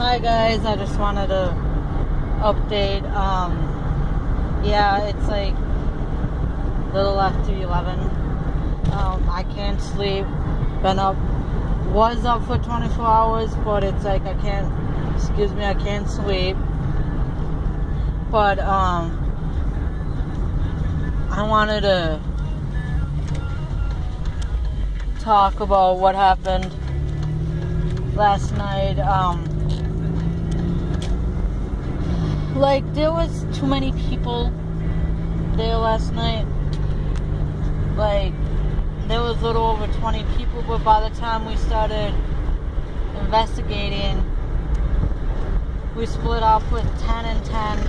Hi guys, I just wanted to update. Yeah, it's like a little after 11. I can't sleep. Was up for 24 hours, but it's like I can't sleep. But I wanted to talk about what happened last night. Like, there was too many people there last night. Like, there was a little over 20 people, but by the time we started investigating, we split off with 10 and 10,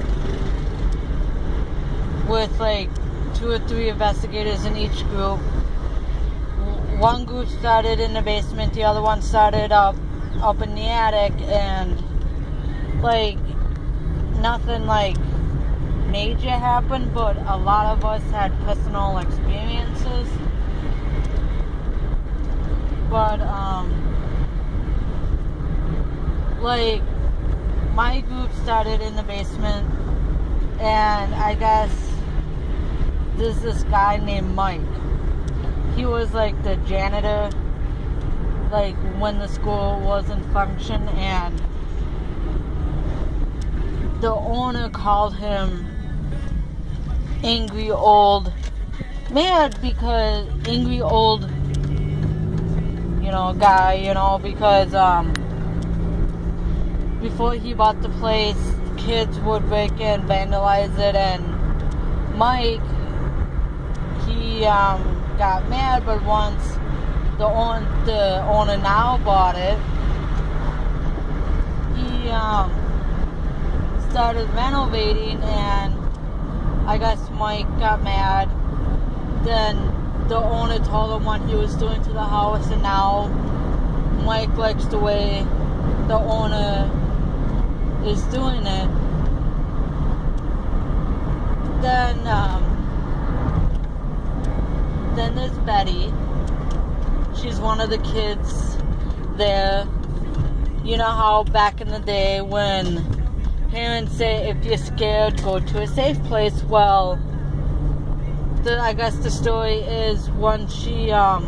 with like 2 or 3 investigators in each group. One group started in the basement, the other one started up in the attic, and like nothing like major happened, but a lot of us had personal experiences. But like my group started in the basement, and I guess there's this guy named Mike. He was like the janitor, like when the school was in function, and the owner called him angry old guy, because before he bought the place, kids would break in, vandalize it, and Mike, he got mad, but once the owner now bought it, he started renovating, and I guess Mike got mad. Then the owner told him what he was doing to the house, and now Mike likes the way the owner is doing it. Then there's Betty. She's one of the kids there. You know how back in the day when parents say if you're scared, go to a safe place. Well, I guess the story is when she was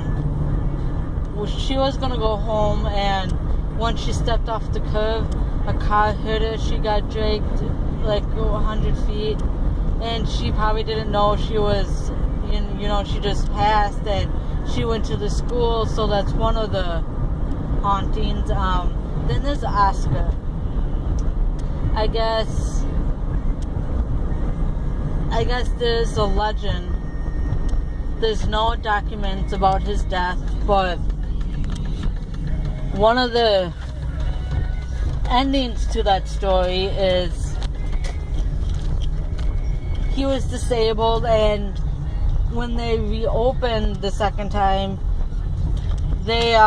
gonna go home, and when she stepped off the curb, a car hit her. She got dragged like 100 feet, and she probably didn't know she was, she just passed, and she went to the school. So that's one of the hauntings. Then there's Oscar. I guess there's a legend. There's no documents about his death, but one of the endings to that story is he was disabled, and when they reopened the second time, they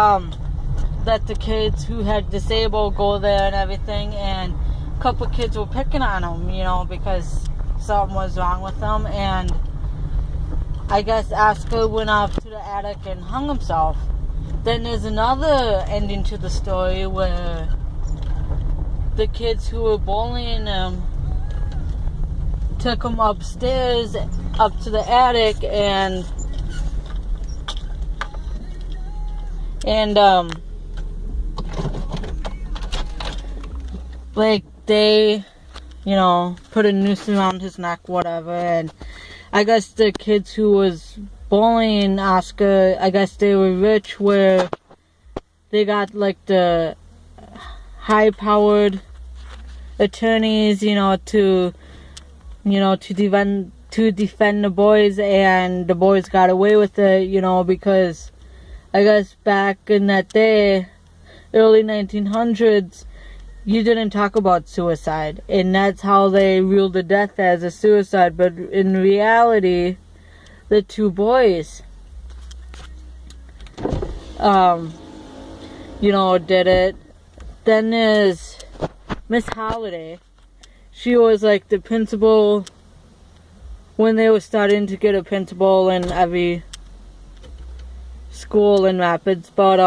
let the kids who had disabled go there and everything, and a couple of kids were picking on him, because something was wrong with them, and I guess Oscar went up to the attic and hung himself. Then there's another ending to the story where the kids who were bullying him took him upstairs, up to the attic, and like they, put a noose around his neck, whatever, and I guess the kids who was bullying Oscar, I guess they were rich, where they got like the high-powered attorneys, to defend the boys, and the boys got away with it, because I guess back in that day, early 1900s, you didn't talk about suicide, and that's how they ruled the death as a suicide. But in reality, the 2 boys, did it. Then there's Miss Holiday. She was like the principal when they were starting to get a principal in every school in Rapids, but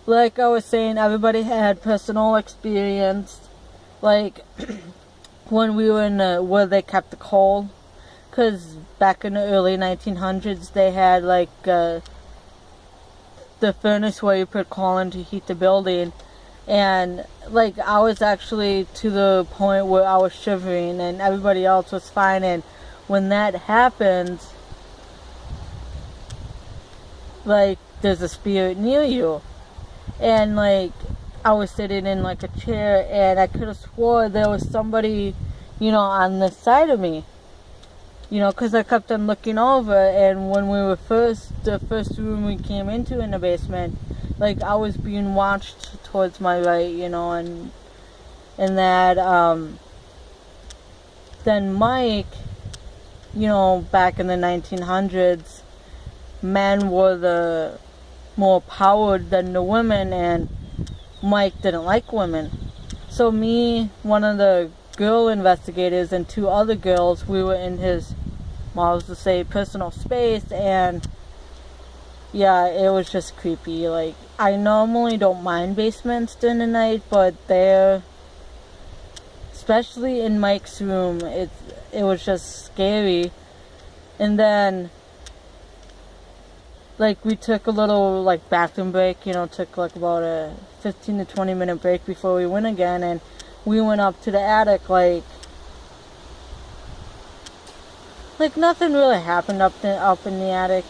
like I was saying, everybody had personal experience, like when we were in where they kept the coal, because back in the early 1900s they had like the furnace where you put coal in to heat the building, and like I was actually to the point where I was shivering and everybody else was fine. And when that happens, like there's a spirit near you. And like I was sitting in like a chair and I could have swore there was somebody, on the side of me, because I kept on looking over. And when we were the first room we came into in the basement, like I was being watched towards my right, and that, then Mike, back in the 1900s, men were the more powered than the women, and Mike didn't like women. So me, one of the girl investigators, and two other girls, we were in his, personal space, and yeah, it was just creepy. Like, I normally don't mind basements during the night, but there, especially in Mike's room, it was just scary. And then, like, we took a little, like, bathroom break, took, like, about a 15 to 20 minute break before we went again, and we went up to the attic, like nothing really happened up in the attic.